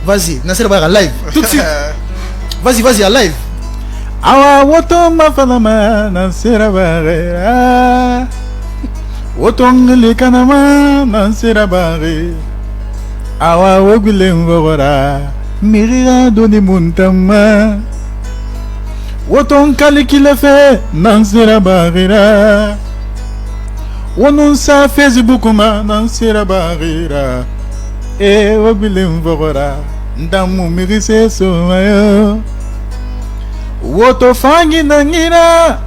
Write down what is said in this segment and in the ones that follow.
Vas-y, Nasser Bara live. Tout de suite. Vas-y, à live. Awa woto mafalama Nasser Bara. Woto ngele kanama Nasser Bara. Awa wogule ngora. Mirira doni muntama. Woto kali kile fe Nasser Bara. Wonon sa Facebook ma Nasser Bara. E wogule ngora. Ndamu mirise somayo. Woto fangi nangira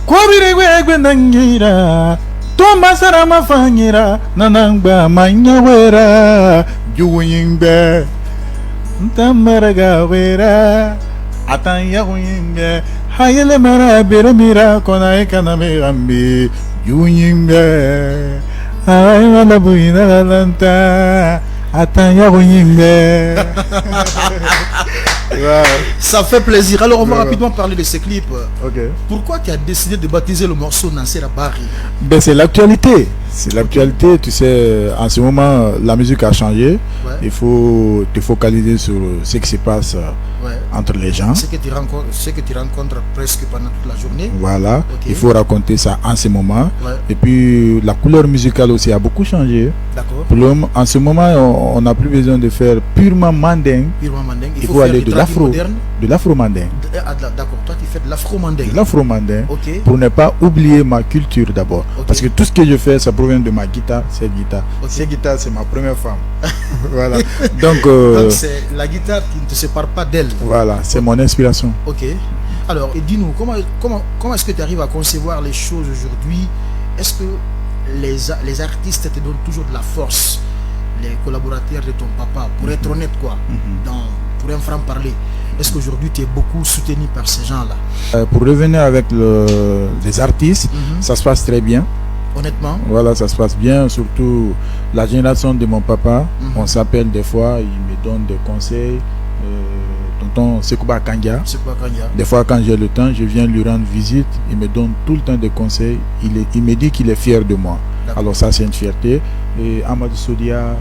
Kwabire wegwe nangira Toma sarama fangira Nanangba manyawera Juwingbe Ntamaraga wera Atanya wingbe Hayele mara bere mira Kona ekana merambi Juwingbe Ay malabuina lalanta Atanya wingbe. Wow. Ça fait plaisir. Alors on va rapidement parler de ces clips. Okay. Pourquoi tu as décidé de baptiser le morceau Nasser Bara? Ben c'est l'actualité. C'est l'actualité. Tu sais, en ce moment, la musique a changé. Ouais. Il faut te focaliser sur ce qui se passe entre les gens. Ce que tu rencontres presque pendant toute la journée. Voilà. Okay. Il faut raconter ça en ce moment. Ouais. Et puis la couleur musicale aussi a beaucoup changé. D'accord. En ce moment, on n'a plus besoin de faire purement mandingue. Il faut aller de l'afro. De l'afro-mandingue. D'accord. Toi, tu fais de l'afro-mandingue. De l'afro-mandingue. Okay. Pour ne pas oublier ma culture d'abord. Okay. Parce que tout ce que je fais, ça provient de ma guitare, cette guitare. Okay. Cette guitare, c'est ma première femme. Voilà. Donc c'est la guitare qui ne te sépare pas d'elle. Voilà, c'est mon inspiration. Ok. Alors, et dis-nous, comment est-ce que tu arrives à concevoir les choses aujourd'hui? Est-ce que les artistes te donnent toujours de la force, les collaborateurs de ton papa, pour être honnête quoi, pour un franc-parler? Est-ce qu'aujourd'hui tu es beaucoup soutenu par ces gens-là? Pour revenir avec les artistes, ça se passe très bien. Honnêtement? Voilà, ça se passe bien, surtout la génération de mon papa. On s'appelle des fois, il me donne des conseils. Tonton Sekouba Kangia. Des fois quand j'ai le temps, je viens lui rendre visite. Il me donne tout le temps des conseils. Il me dit qu'il est fier de moi. Alors ça c'est une fierté. Et Amadou Sodia,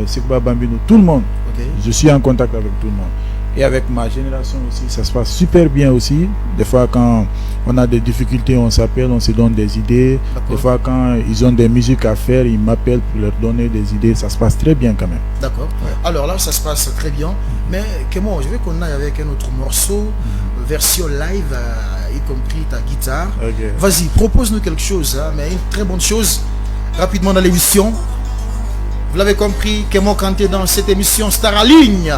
Sekouba Bambino, tout le monde. Okay. Je suis en contact avec tout le monde. Et avec ma génération aussi, ça se passe super bien aussi. Des fois quand on a des difficultés, on s'appelle, on se donne des idées. Des fois quand ils ont des musiques à faire, ils m'appellent pour leur donner des idées. Ça se passe très bien quand même. D'accord. Ouais. Alors là, ça se passe très bien. Mais comment je veux qu'on aille avec un autre morceau, version live, y compris ta guitare. Okay. Vas-y, propose-nous quelque chose, hein, mais une très bonne chose. Rapidement dans l'émission. Vous l'avez compris, Kémo Kanté dans cette émission Star à Ligne.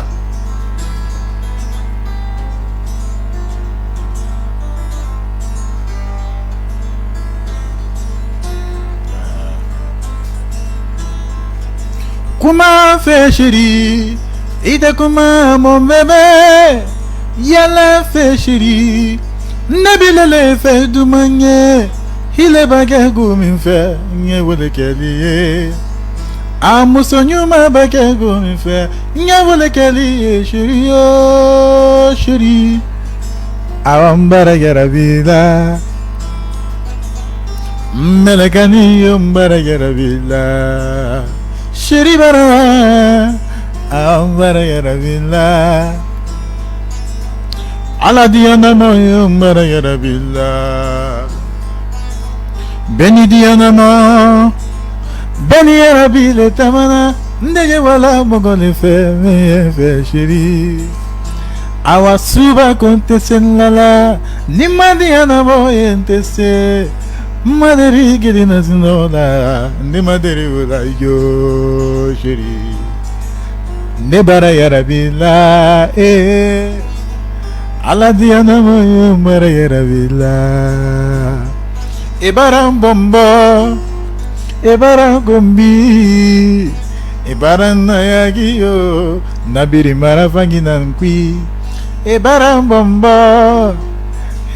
Comment fait chérie, ida comment mon bébé, yalla fait chérie, nabila le fait du manye, il est bagué goumi fait, nye wole keli, amusonyu ma bagué goumi fait, nye wole keli, chérie, oh chérie, awambara garabila, melekani yombara garabila. Chéri bara ambara yarabilla ala diana mo ambara yarabilla beni diana mo beni yarabilla tamana ndege wala mogole fe chéri awa suba kontesen lala nima diana mo entese Maderi girina sinoda, ne maderi wula yo shiri, ne bara yarabila ala diana mo bara yarabila, e bara bombo, e bara gombi, e bara nayagi yo, nabiri marafangi nankwi, e bara bombo,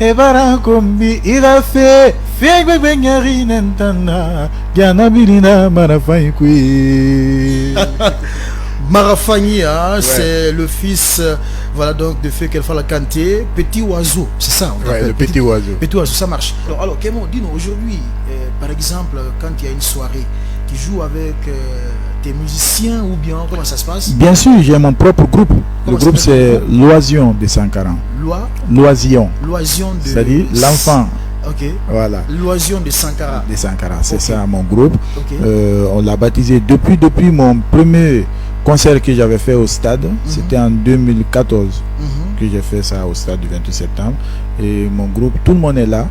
e bara gombi, ila fe. Marafani, hein, ouais. C'est le fils voilà, donc, de Feu Kelfala Kanté, Petit Oiseau, c'est ça? Ouais, le Petit Oiseau. Petit Oiseau, ça marche. Alors Kémo, dis-nous, aujourd'hui, par exemple, quand il y a une soirée, tu joues avec t'es musicien ou bien comment ça se passe? Bien sûr, j'ai mon propre groupe. Le groupe c'est Loision de Sankara. Loision. Loision de... C'est-à-dire l'enfant. Ok. Voilà. Loision de Sankara. De Sankara, c'est ça mon groupe. Okay. On l'a baptisé depuis mon premier concert que j'avais fait au stade. C'était en 2014 que j'ai fait ça au stade du 28 septembre. Et mon groupe, tout le monde est là.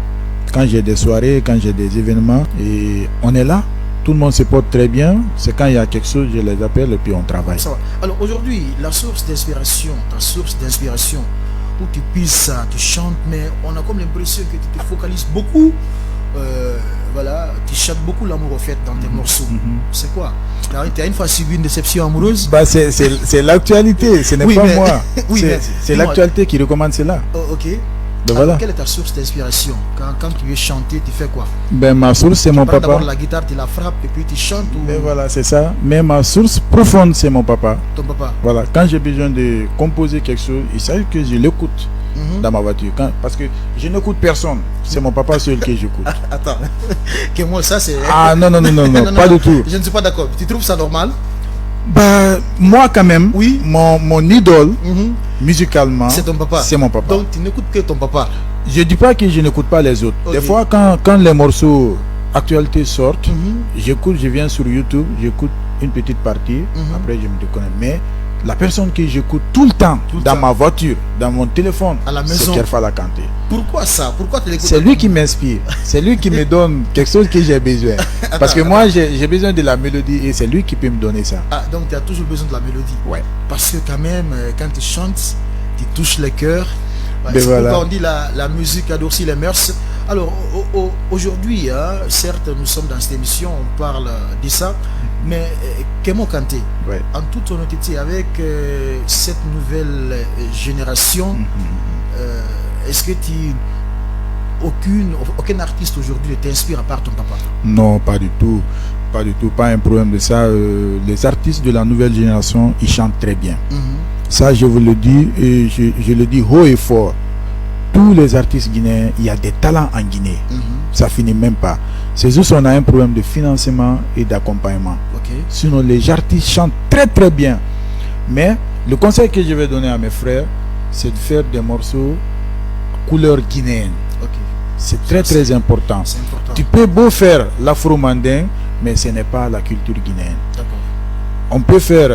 Quand j'ai des soirées, quand j'ai des événements, et on est là. Tout le monde se porte très bien. C'est quand il y a quelque chose, je les appelle et puis on travaille. Ça va. Alors aujourd'hui, la source d'inspiration, ta source d'inspiration, où tu puisses ça, tu chantes, mais on a comme l'impression que tu te focalises beaucoup. Voilà, tu chantes beaucoup l'amour au fait dans tes morceaux. C'est quoi? Tu as une fois subi une déception amoureuse? Bah c'est l'actualité, ce n'est pas mais, moi. Oui, c'est l'actualité qui recommande cela. Oh, ok. Ben Alors, voilà. quelle est ta source d'inspiration? Quand tu veux chanter, tu fais quoi? Ben ma source c'est mon papa. D'abord la guitare, tu la frappes et puis tu chantes ou... Ben voilà, c'est ça. Mais ma source profonde c'est mon papa. Ton papa? Voilà, quand j'ai besoin de composer quelque chose, il savent que je l'écoute dans ma voiture. Parce que je n'écoute personne. C'est mon papa seul que j'écoute. Attends, que moi ça c'est... Ah non, pas du tout. Je ne suis pas d'accord. Tu trouves ça normal? Bah, moi quand même, oui. Mon idole, musicalement, c'est ton papa. C'est mon papa. Donc tu n'écoutes que ton papa. Je dis pas que je n'écoute pas les autres. Okay. Des fois, quand les morceaux actualités sortent, j'écoute, je viens sur YouTube, j'écoute une petite partie, après je me déconnecte. Mais la personne que j'écoute tout le temps, ma voiture, dans mon téléphone, à la maison, c'est Kerfala Kanté. Pourquoi ça? Pourquoi tu l'écoutes? C'est lui qui m'inspire. C'est lui qui me donne quelque chose que j'ai besoin. Parce que moi, j'ai besoin de la mélodie et c'est lui qui peut me donner ça. Ah, donc tu as toujours besoin de la mélodie. Ouais. Parce que quand même, quand tu chantes, tu touches le cœur. C'est pourquoi on dit la musique adoucit les mœurs. Alors, aujourd'hui, certes, nous sommes dans cette émission, on parle de ça, mais Kémo Kanté, en toute honnêteté, avec cette nouvelle génération, est-ce que aucun artiste aujourd'hui ne t'inspire à part ton papa? Non, pas du tout. Pas du tout, pas un problème de ça. Les artistes de la nouvelle génération, ils chantent très bien. Ça, je vous le dis, et je le dis haut et fort. Tous les artistes guinéens, il y a des talents en Guinée. Ça finit même pas. C'est juste qu'on a un problème de financement et d'accompagnement. Sinon, les artistes chantent très très bien. Mais le conseil que je vais donner à mes frères, c'est de faire des morceaux couleur guinéenne. C'est très très important. Tu peux beau faire l'afro-mandin, mais ce n'est pas la culture guinéenne. On peut faire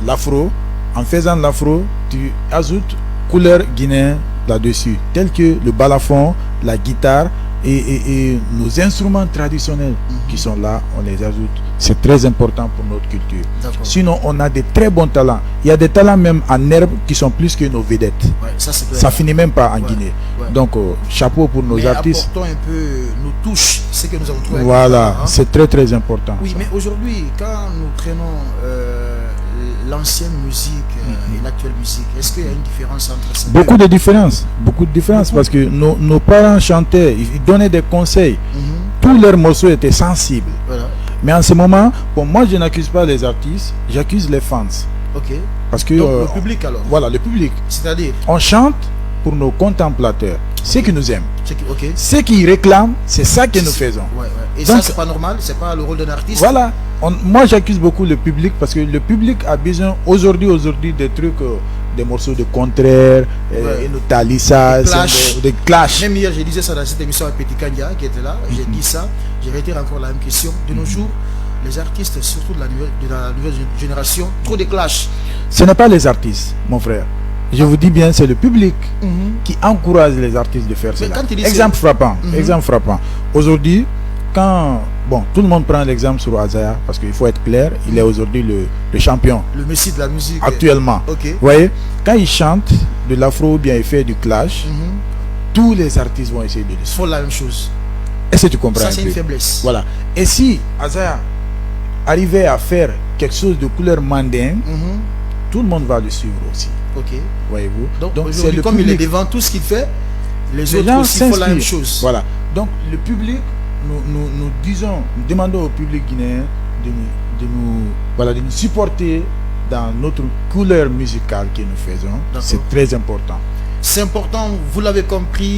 l'afro. En faisant l'afro, tu ajoutes couleur guinéenne là-dessus, tel que le balafon, la guitare et nos instruments traditionnels qui sont là, on les ajoute. C'est très important pour notre culture. Sinon, on a des très bons talents. Il y a des talents même en herbe qui sont plus que nos vedettes. Ça finit même pas en Guinée. Donc, chapeau pour nos artistes. Apportons un peu nos touches, ce que nous avons trouvé. Voilà, c'est très très important. Oui, mais aujourd'hui, quand nous prenons l'ancienne musique et l'actuelle musique, est-ce qu'il y a une différence entre ces deux? Beaucoup de différences, parce que nos parents chantaient, ils donnaient des conseils. Tous leurs morceaux étaient sensibles. Mais en ce moment, moi je n'accuse pas les artistes, j'accuse les fans. Parce que donc, le public alors. Voilà, le public. C'est-à-dire, on chante pour nos contemplateurs, ceux qui nous aiment. Ceux qui réclament, c'est ça que nous faisons. Et donc, ça, c'est pas normal, c'est pas le rôle d'un artiste. Voilà. Moi, j'accuse beaucoup le public parce que le public a besoin aujourd'hui des trucs, des morceaux de contraire, de talissage, de clash. Même hier, je disais ça dans cette émission avec Petit Kanya qui était là. J'ai dit ça. Je vais dire encore la même question. De nos jours, les artistes, surtout de la nouvelle génération, trop de clash. Ce n'est pas les artistes, mon frère. Je vous dis bien, c'est le public qui encourage les artistes de faire cela. Exemple frappant. Exemple frappant. Aujourd'hui, quand tout le monde prend l'exemple sur Azaya, parce qu'il faut être clair, il est aujourd'hui le champion. Le messie de la musique. Actuellement. Vous voyez, quand il chante de l'afro ou bien il fait du clash, tous les artistes vont essayer de le suivre. Ils font la même chose. Est-ce que tu comprends? Ça, c'est une faiblesse. Voilà. Et si Azaya arrivait à faire quelque chose de couleur mandin, tout le monde va le suivre aussi. Voyez-vous. Donc c'est le comme public. Il est devant tout ce qu'il fait, les autres aussi font la même chose. Voilà. Donc le public, nous demandons au public guinéen de nous supporter dans notre couleur musicale que nous faisons. C'est très important. C'est important, vous l'avez compris.